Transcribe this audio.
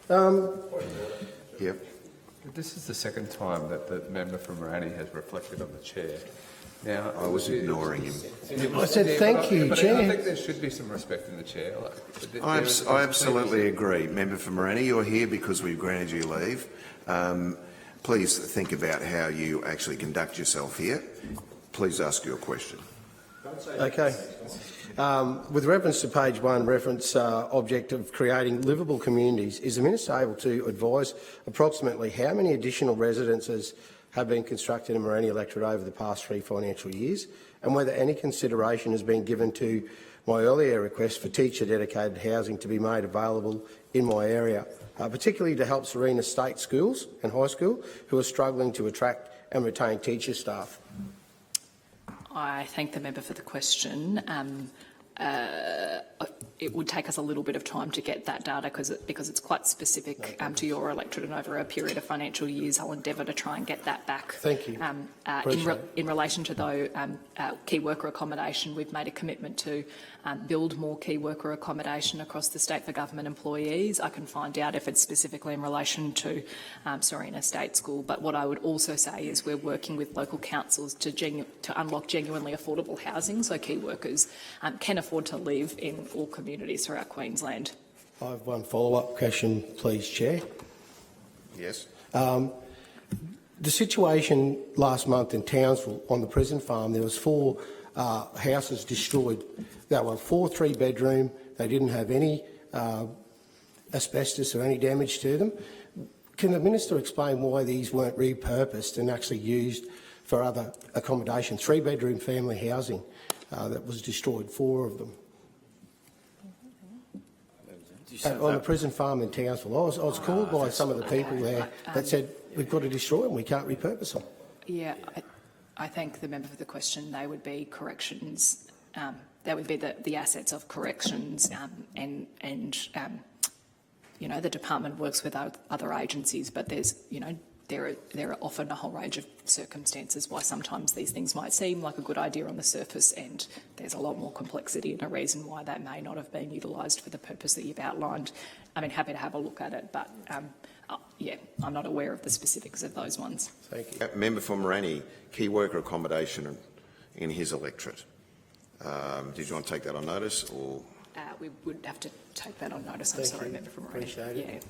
Yep. This is the second time that the member from Morani has reflected on the chair. Now, I was ignoring him. I said thank you, but Chair. I think there should be some respect in the chair. I absolutely agree. Member for Morani, you're here because we've granted you leave. Please think about how you actually conduct yourself here. Please ask your question. Okay. With reference to page 1, reference object of creating livable communities, is the Minister able to advise approximately how many additional residences have been constructed in Morani electorate over the past 3 financial years, and whether any consideration has been given to my earlier request for teacher-dedicated housing to be made available in my area, particularly to help Serena State schools and high school who are struggling to attract and retain teacher staff? I thank the member for the question. It would take us a little bit of time to get that data because it's quite specific to your electorate, and over a period of financial years I'll endeavour to try and get that back. Thank you. In relation to, though, key worker accommodation, we've made a commitment to build more key worker accommodation across the state for government employees. I can find out if it's specifically in relation to Serena State School, but what I would also say is we're working with local councils to unlock genuinely affordable housing so key workers can afford to live in all communities throughout Queensland. I have one follow-up question, please, Chair. Yes. The situation last month in Townsville on the prison farm, there was 4 houses destroyed. They were 4 3-bedroom. They didn't have any asbestos or any damage to them. Can the Minister explain why these weren't repurposed and actually used for other accommodation? 3-bedroom family housing that was destroyed, 4 of them. On the prison farm in Townsville. I was called by some of the people there that said we've got to destroy them, we can't repurpose them. Yeah, I thank the member for the question. They would be corrections. That would be the assets of corrections, and you know, the department works with other agencies, but there's, you know, there are often a whole range of circumstances why sometimes these things might seem like a good idea on the surface, and there's a lot more complexity and a reason why that may not have been utilised for the purpose that you've outlined. I mean, happy to have a look at it, but yeah, I'm not aware of the specifics of those ones. Thank you. Member for Morani, key worker accommodation in his electorate. Did you want to take that on notice, or? We would have to take that on notice. I'm Thank sorry, you. member from Morani. Appreciate it. Yeah.